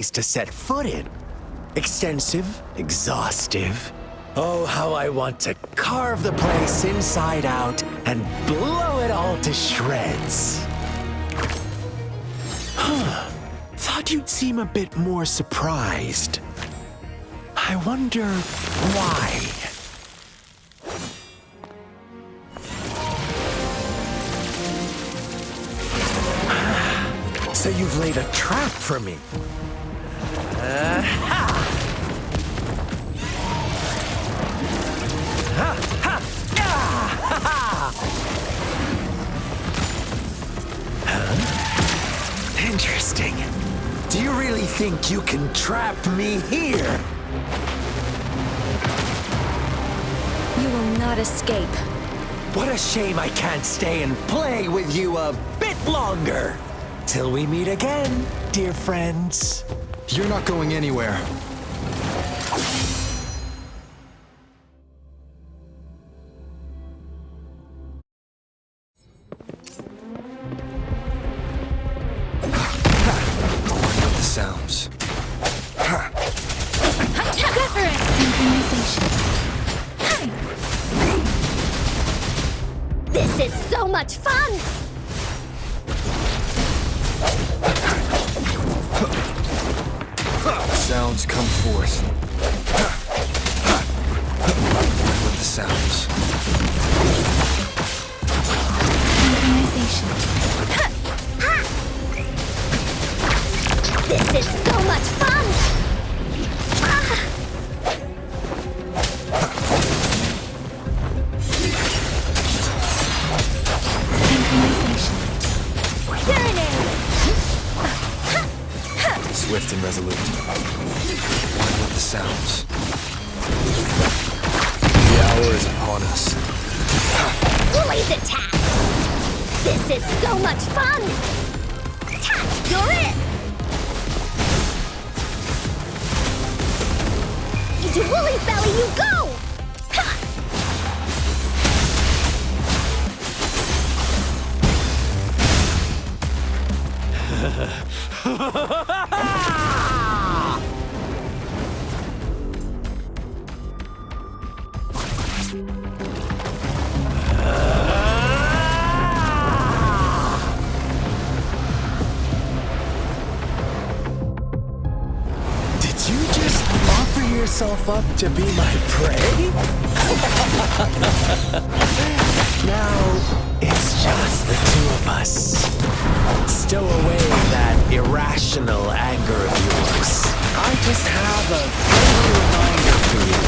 to set foot in. Extensive, exhaustive. Oh, how I want to carve the place inside out and blow it all to shreds. Thought you'd seem a bit more surprised. I wonder why. So you've laid a trap for me. Interesting. Do you really think you can trap me here? You will not escape. What a shame I can't stay and play with you a bit longer. Till we meet again, dear friends. You're not going anywhere. The sounds. Wuthering! Synchronization. This is so much fun! Sounds come forth. With the sounds. Synchronization. This is so much fun! Synchronization. Serenade! Swift and resolute. One with the sounds. The hour is upon us. Blaze attack! This is so much fun! Attack! You're it! Into Wooly's belly you go! Ha! Did you just offer yourself up to be my prey? Now, it's just the two of us. Stow away that irrational anger of yours. I just have a friendly reminder for you.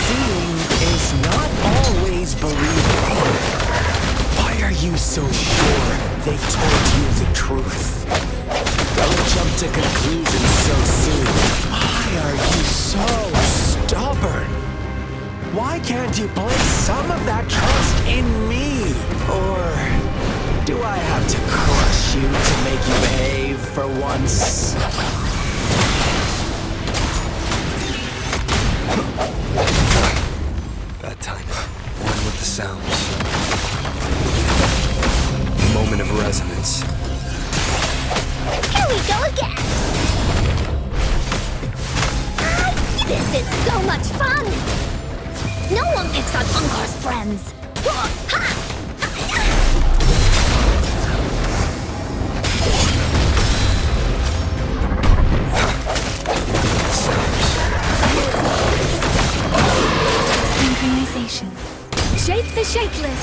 Seeing is not always believing. Why are you so sure they told you the truth? Don't jump to conclusions so soon. Why are you so stubborn? Why can't you place some of that trust in me? Or do I have to crush you to make you behave for once? That time. One with the sounds. Moment of resonance. Here we go again! This is so much fun! No one picks on Unkar's friends! Synchronization. Shape the shapeless!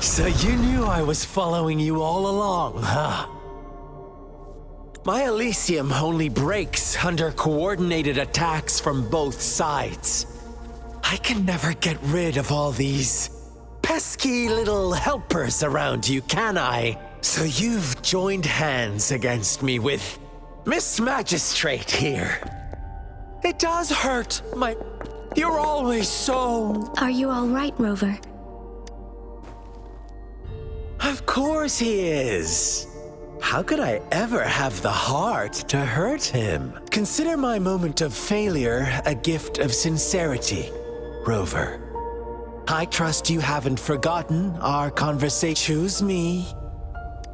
So you knew I was following you all along, huh? My Elysium only breaks under coordinated attacks from both sides. I can never get rid of all these pesky little helpers around you, can I? So you've joined hands against me with Miss Magistrate here. It does hurt. You're always so... Are you all right, Rover? Of course he is. How could I ever have the heart to hurt him? Consider my moment of failure a gift of sincerity, Rover. I trust you haven't forgotten our conversation. Choose me.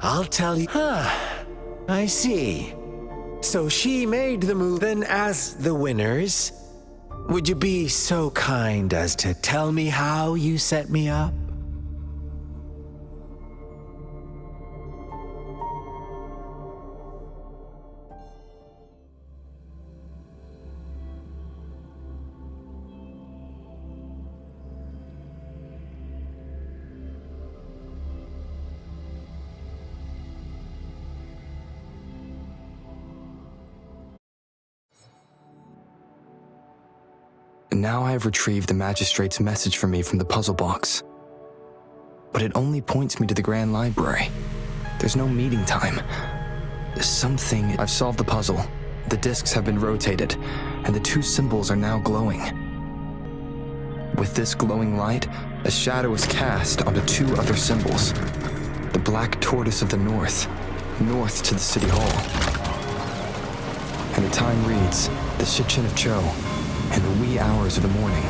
I'll tell you. I see. So she made the move, then as the winners, would you be so kind as to tell me how you set me up? Now I have retrieved the magistrate's message for me from the puzzle box. But it only points me to the Grand Library. There's no meeting time. I've solved the puzzle. The discs have been rotated, and the two symbols are now glowing. With this glowing light, a shadow is cast onto two other symbols. The black tortoise of the north to the city hall. And the time reads, the Shichin of Cho, in the wee hours of the morning.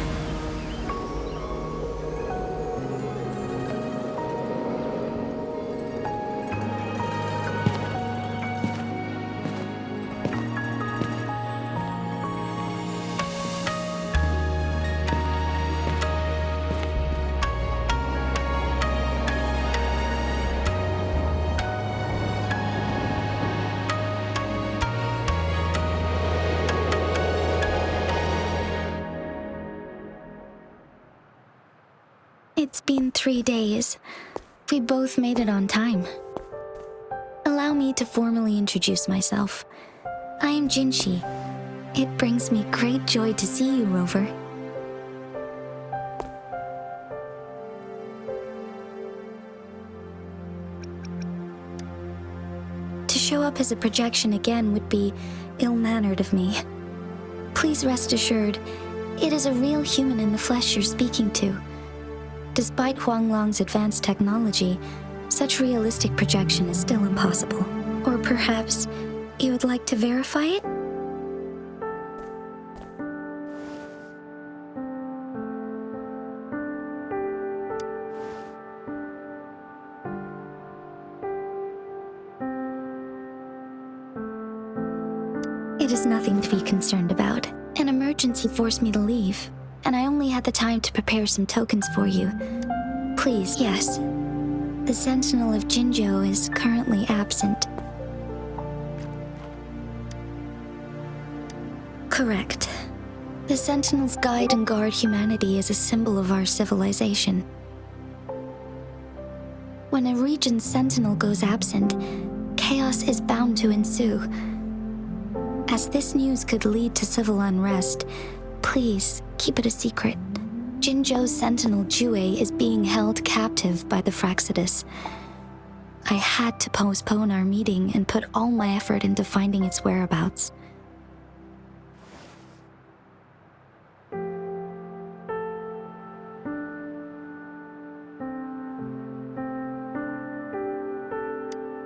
It's been 3 days. We both made it on time. Allow me to formally introduce myself. I am Jinshi. It brings me great joy to see you, Rover. To show up as a projection again would be ill-mannered of me. Please rest assured, it is a real human in the flesh you're speaking to. Despite Huanglong's advanced technology, such realistic projection is still impossible. Or perhaps you would like to verify it? It is nothing to be concerned about. An emergency forced me to leave, and I only had the time to prepare some tokens for you. Please, yes. The Sentinel of Jinzhou is currently absent. Correct. The Sentinels guide and guard humanity as a symbol of our civilization. When a region's Sentinel goes absent, chaos is bound to ensue. As this news could lead to civil unrest, please keep it a secret. Jinzhou's Sentinel Jue is being held captive by the Fraxidus. I had to postpone our meeting and put all my effort into finding its whereabouts.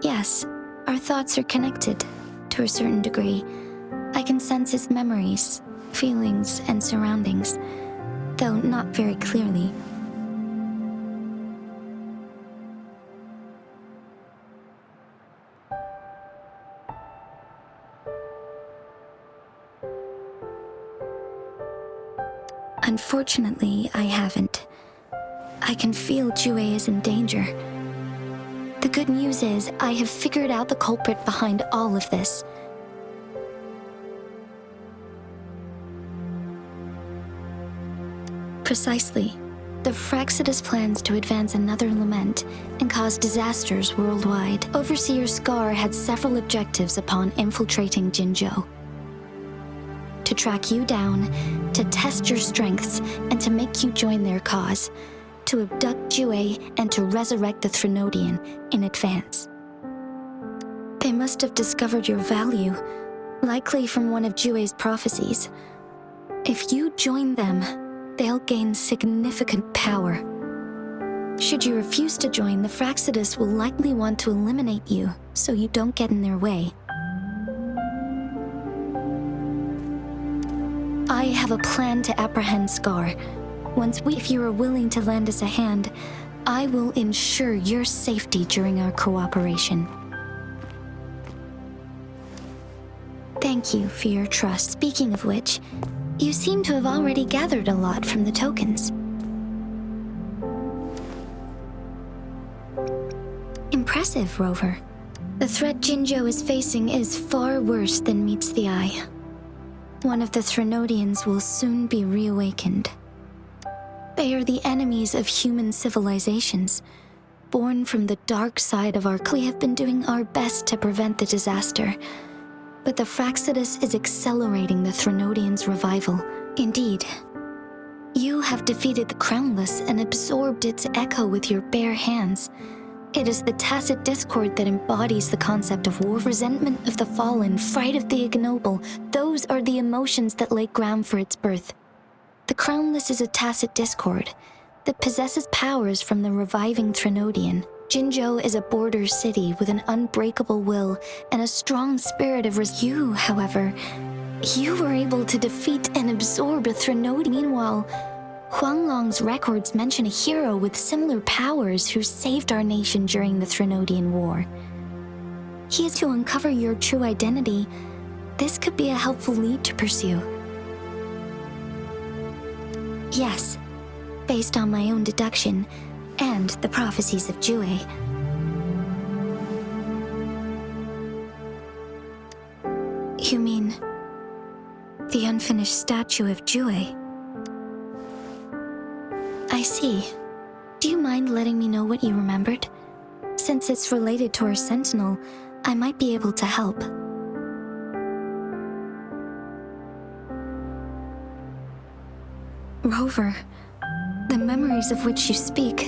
Yes, our thoughts are connected, to a certain degree. I can sense his memories, feelings, and surroundings, though not very clearly. Unfortunately, I haven't. I can feel Jue is in danger. The good news is, I have figured out the culprit behind all of this. Precisely. The Fraxidus plans to advance another lament and cause disasters worldwide. Overseer Scar had several objectives upon infiltrating Jinzhou. To track you down, to test your strengths, and to make you join their cause. To abduct Jue and to resurrect the Threnodian in advance. They must have discovered your value, likely from one of Jue's prophecies, If you join them, they'll gain significant power. Should you refuse to join, the Fraxidus will likely want to eliminate you, so you don't get in their way. I have a plan to apprehend Scar. If you are willing to lend us a hand, I will ensure your safety during our cooperation. Thank you for your trust. Speaking of which, you seem to have already gathered a lot from the tokens. Impressive, Rover. The threat Jinzhou is facing is far worse than meets the eye. One of the Threnodians will soon be reawakened. They are the enemies of human civilizations, born from the dark side of our... We have been doing our best to prevent the disaster, but the Fraxidus is accelerating the Threnodians' revival. Indeed, you have defeated the Crownless and absorbed its echo with your bare hands. It is the tacit discord that embodies the concept of war. Resentment of the fallen, fright of the ignoble, those are the emotions that lay ground for its birth. The Crownless is a tacit discord that possesses powers from the reviving Threnodian. Jinzhou is a border city with an unbreakable will and a strong spirit of You, however, you were able to defeat and absorb a Threnodian. Meanwhile, Huanglong's records mention a hero with similar powers who saved our nation during the Threnodian War. He is to uncover your true identity. This could be a helpful lead to pursue. Yes, based on my own deduction and the prophecies of Jue. You mean the unfinished statue of Jue? I see. Do you mind letting me know what you remembered? Since it's related to our sentinel, I might be able to help. Rover, the memories of which you speak.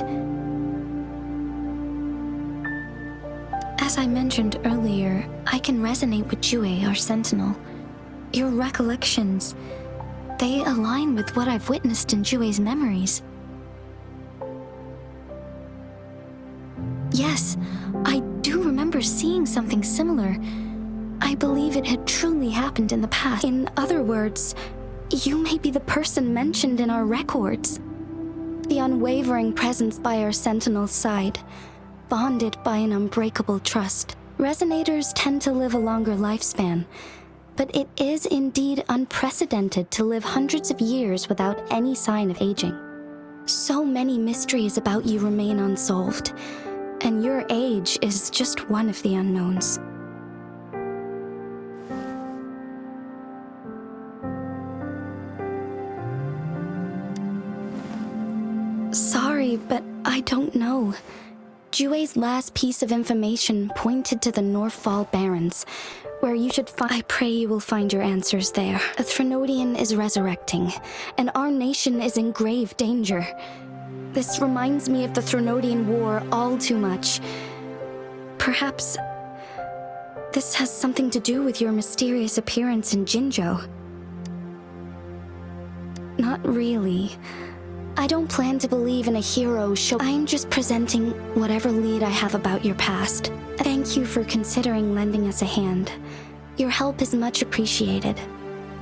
As I mentioned earlier, I can resonate with Jue, our sentinel. Your recollections, they align with what I've witnessed in Jue's memories. Yes, I do remember seeing something similar. I believe it had truly happened in the past. In other words, you may be the person mentioned in our records. The unwavering presence by our sentinel's side, bonded by an unbreakable trust. Resonators tend to live a longer lifespan, but it is indeed unprecedented to live hundreds of years without any sign of aging. So many mysteries about you remain unsolved, and your age is just one of the unknowns. Sorry, but I don't know. Jue's last piece of information pointed to the Northfall Barrens, where you should find... I pray you will find your answers there. A Threnodian is resurrecting, and our nation is in grave danger. This reminds me of the Threnodian War all too much. Perhaps this has something to do with your mysterious appearance in Jinzhou. Not really. I don't plan to believe in a hero show. I'm just presenting whatever lead I have about your past. Thank you for considering lending us a hand. Your help is much appreciated.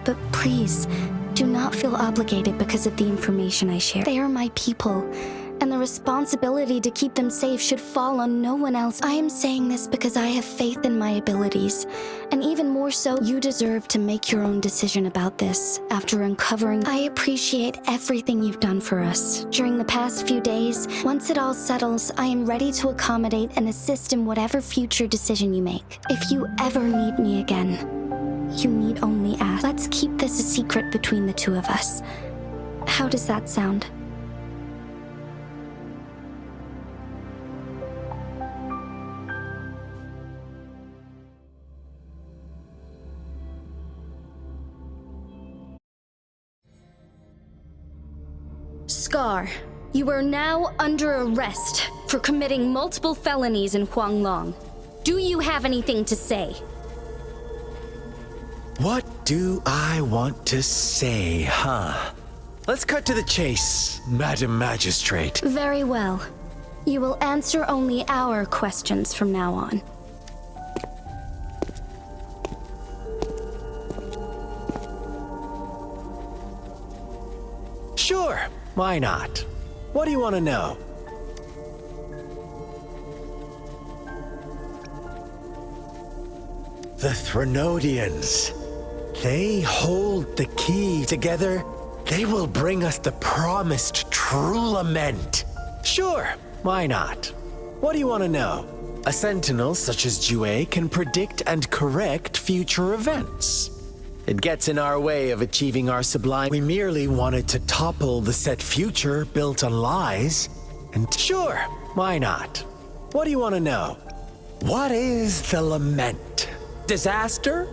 But please, do not feel obligated because of the information I share. They are my people, and the responsibility to keep them safe should fall on no one else. I am saying this because I have faith in my abilities, and even more so, you deserve to make your own decision about this after uncovering. I appreciate everything you've done for us during the past few days. Once it all settles, I am ready to accommodate and assist in whatever future decision you make. If you ever need me again, you need only ask. Let's keep this a secret between the two of us. How does that sound? Scar, you are now under arrest for committing multiple felonies in Huanglong. Do you have anything to say? What do I want to say, huh? Let's cut to the chase, Madam Magistrate. Very well. You will answer only our questions from now on. Sure, why not? What do you want to know? The Threnodians. They hold the key. Together, they will bring us the promised true lament. Sure, why not? What do you want to know? A sentinel such as Jue can predict and correct future events. It gets in our way of achieving our sublime. We merely wanted to topple the set future built on lies. And sure, why not? What do you want to know? What is the lament? Disaster?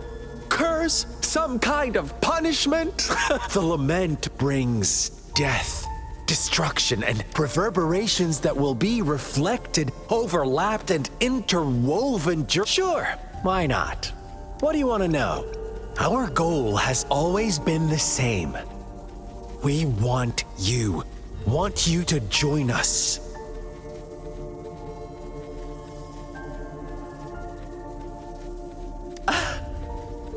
Curse? Some kind of punishment? The lament brings death, destruction, and reverberations that will be reflected, overlapped, and interwoven. Sure, why not? What do you want to know? Our goal has always been the same. We want you to join us.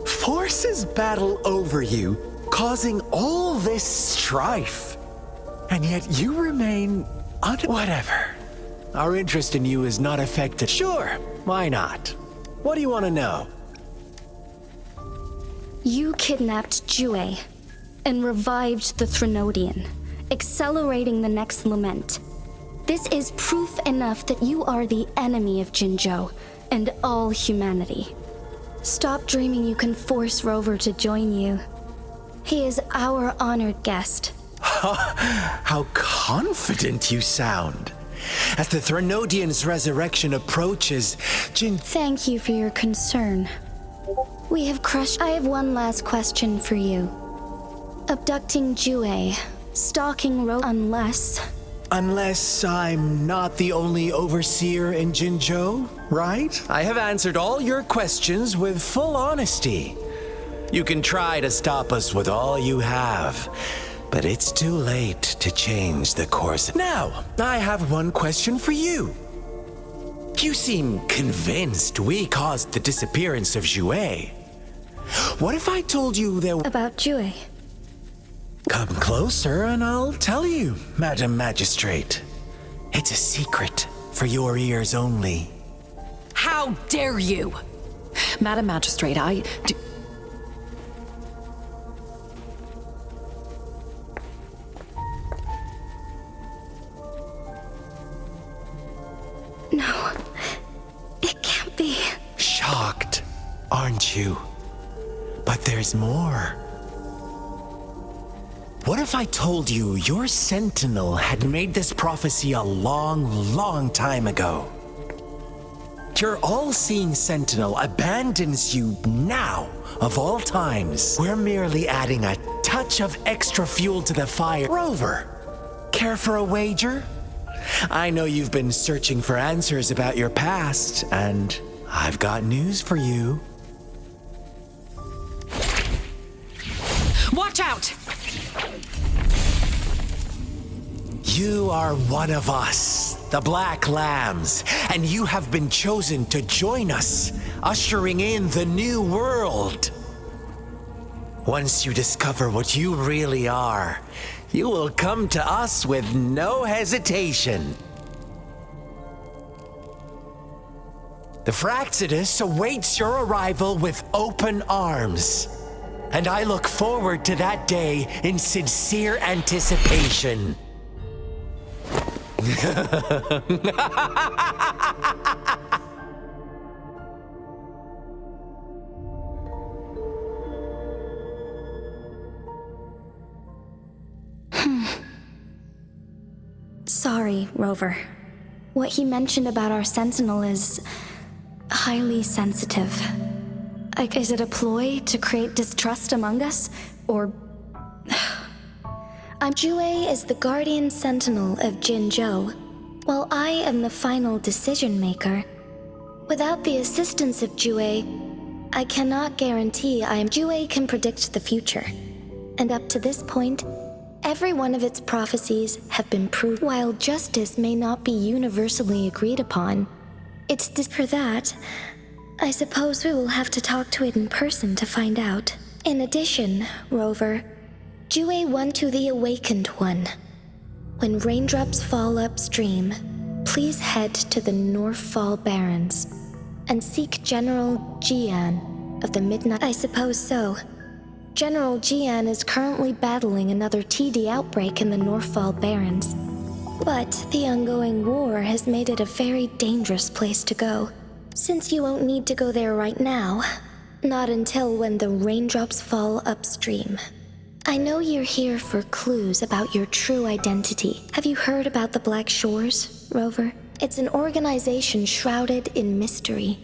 Forces battle over you, causing all this strife. And yet you remain whatever. Our interest in you is not affected. Sure, why not? What do you want to know? You kidnapped Jue and revived the Threnodian, accelerating the next lament. This is proof enough that you are the enemy of Jinzhou and all humanity. Stop dreaming you can force Rover to join you. He is our honored guest. How confident you sound. As the Threnodian's resurrection approaches, Thank you for your concern. We have crushed. I have one last question for you. Abducting Jue, stalking Rover, Unless I'm not the only overseer in Jinzhou, right? I have answered all your questions with full honesty. You can try to stop us with all you have, but it's too late to change the course. Now, I have one question for you. You seem convinced we caused the disappearance of Jue. What if I told you there... About Jue. Come closer and I'll tell you, Madam Magistrate. It's a secret for your ears only. How dare you! Madam Magistrate, No, it can't be. Shocked, aren't you? But there's more. What if I told you your sentinel had made this prophecy a long, long time ago? Your all-seeing sentinel abandons you now, of all times. We're merely adding a touch of extra fuel to the fire. Rover, care for a wager? I know you've been searching for answers about your past, and I've got news for you. watch out! You are one of us, the Black Lambs, and you have been chosen to join us, ushering in the new world. Once you discover what you really are, you will come to us with no hesitation. The Fraxidus awaits your arrival with open arms, and I look forward to that day in sincere anticipation. Sorry, Rover. What he mentioned about our sentinel is highly sensitive. Is it a ploy to create distrust among us? Or... Jue is the guardian sentinel of Jinzhou, while I am the final decision maker. Without the assistance of Jue, I cannot guarantee Jue can predict the future. And up to this point, every one of its prophecies have been proved. While justice may not be universally agreed upon, it's for that, I suppose we will have to talk to it in person to find out. In addition, Rover, Jue won to the Awakened One. When raindrops fall upstream, please head to the Northfall Barrens and seek General Jian of the Midnight. I suppose so. General Jian is currently battling another TD outbreak in the Northfall Barrens. But the ongoing war has made it a very dangerous place to go. Since you won't need to go there right now, not until when the raindrops fall upstream. I know you're here for clues about your true identity. Have you heard about the Black Shores, Rover? It's an organization shrouded in mystery,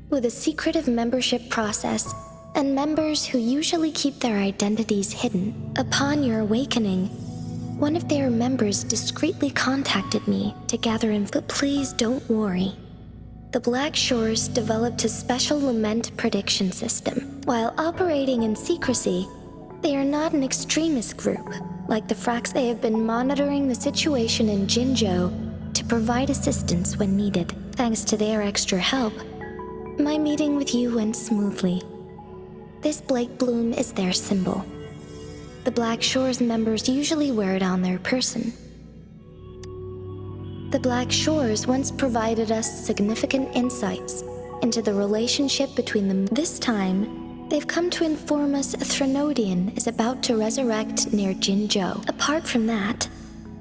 with a secretive membership process and members who usually keep their identities hidden. Upon your awakening, one of their members discreetly contacted me to gather info. But please don't worry. The Black Shores developed a special lament prediction system. While operating in secrecy, they are not an extremist group. Like the Frax, they have been monitoring the situation in Jinzhou to provide assistance when needed. Thanks to their extra help, my meeting with you went smoothly. This Blake Bloom is their symbol. The Black Shores members usually wear it on their person. The Black Shores once provided us significant insights into the relationship between them. This time, they've come to inform us a Threnodian is about to resurrect near Jinzhou. Apart from that,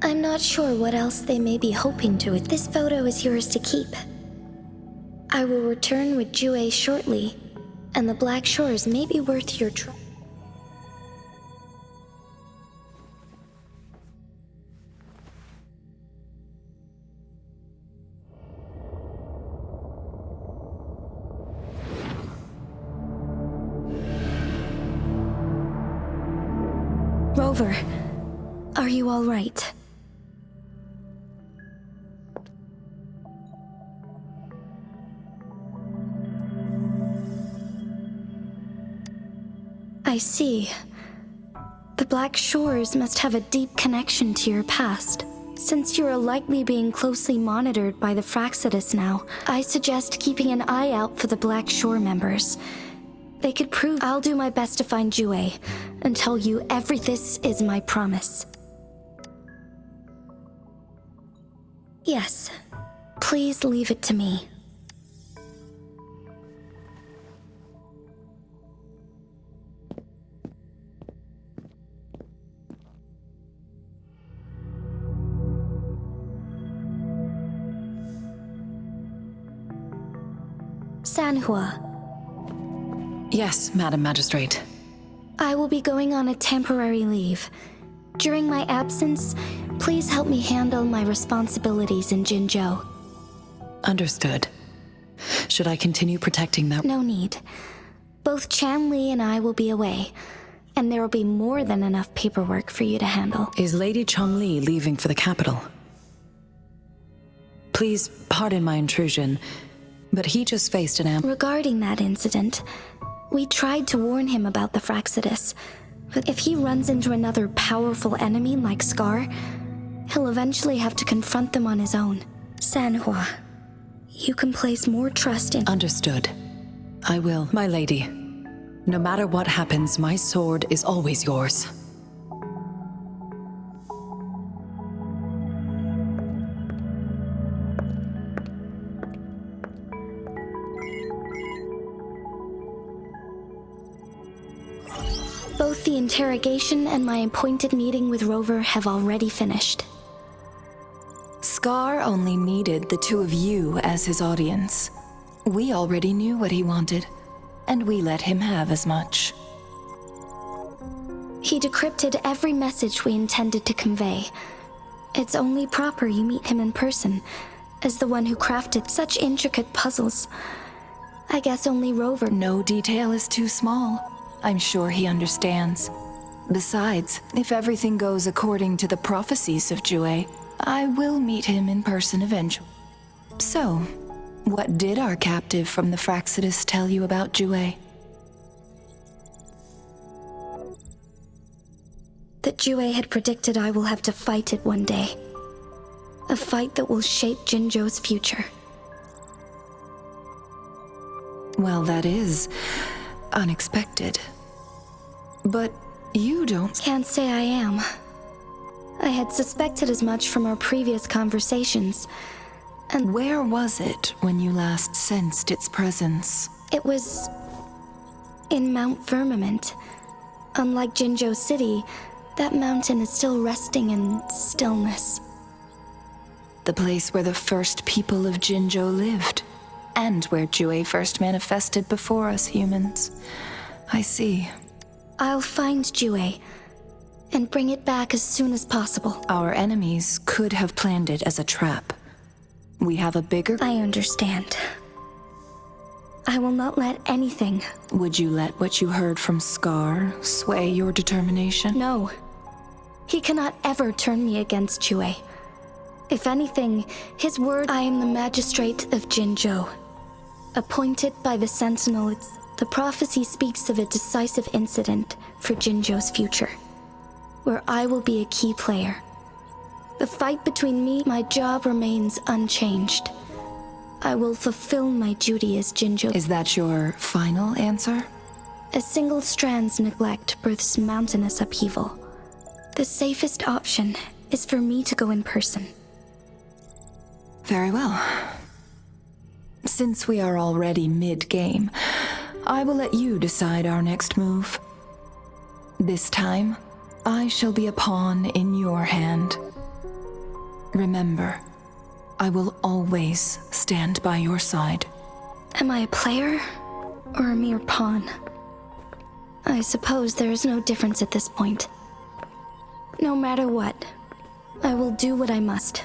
I'm not sure what else they may be hoping to. This photo is yours to keep. I will return with Jue shortly, and the Black Shores may be worth your trouble. Rover, are you all right? I see. The Black Shores must have a deep connection to your past. Since you are likely being closely monitored by the Fraxidus now, I suggest keeping an eye out for the Black Shore members. They could prove. I'll do my best to find Jue and tell you this is my promise. Yes, please leave it to me. Sanhua. Yes, Madam Magistrate. I will be going on a temporary leave. During my absence, please help me handle my responsibilities in Jinzhou. Understood. Should I continue protecting that? No need. Both Chan Li and I will be away, and there will be more than enough paperwork for you to handle. Is Lady Chongli leaving for the capital? Please pardon my intrusion, but he just faced an Regarding that incident, we tried to warn him about the Fraxidus, but if he runs into another powerful enemy like Scar, he'll eventually have to confront them on his own. Sanhua, you can place more trust in— Understood. I will. My lady, no matter what happens, my sword is always yours. Both the interrogation and my appointed meeting with Rover have already finished. Scar only needed the two of you as his audience. We already knew what he wanted, and we let him have as much. He decrypted every message we intended to convey. It's only proper you meet him in person, as the one who crafted such intricate puzzles. I guess only Rover— No detail is too small. I'm sure he understands. Besides, if everything goes according to the prophecies of Jue, I will meet him in person eventually. So, what did our captive from the Fraxidus tell you about Jue? that Jue had predicted I will have to fight it one day. A fight that will shape Jinzhou's future. Well, that is unexpected. But you don't... Can't say I am. I had suspected as much from our previous conversations. And where was it when you last sensed its presence? It was in Mount Firmament. Unlike Jinzhou City, that mountain is still resting in stillness. The place where the first people of Jinzhou lived, and where Jue first manifested before us humans. I see. I'll find Jue and bring it back as soon as possible. Our enemies could have planned it as a trap. We have a bigger... I understand. I will not let anything... Would you let what you heard from Scar sway your determination? No. He cannot ever turn me against Jue. If anything, his word... I am the magistrate of Jinzhou. Appointed by the Sentinel, the prophecy speaks of a decisive incident for Jinzhou's future, where I will be a key player. The fight between me, my job remains unchanged. I will fulfill my duty as Jinzhou. Is that your final answer? A single strand's neglect births mountainous upheaval. The safest option is for me to go in person. Very well. Since we are already mid-game, I will let you decide our next move. This time, I shall be a pawn in your hand. Remember, I will always stand by your side. Am I a player or a mere pawn? I suppose there is no difference at this point. No matter what, I will do what I must.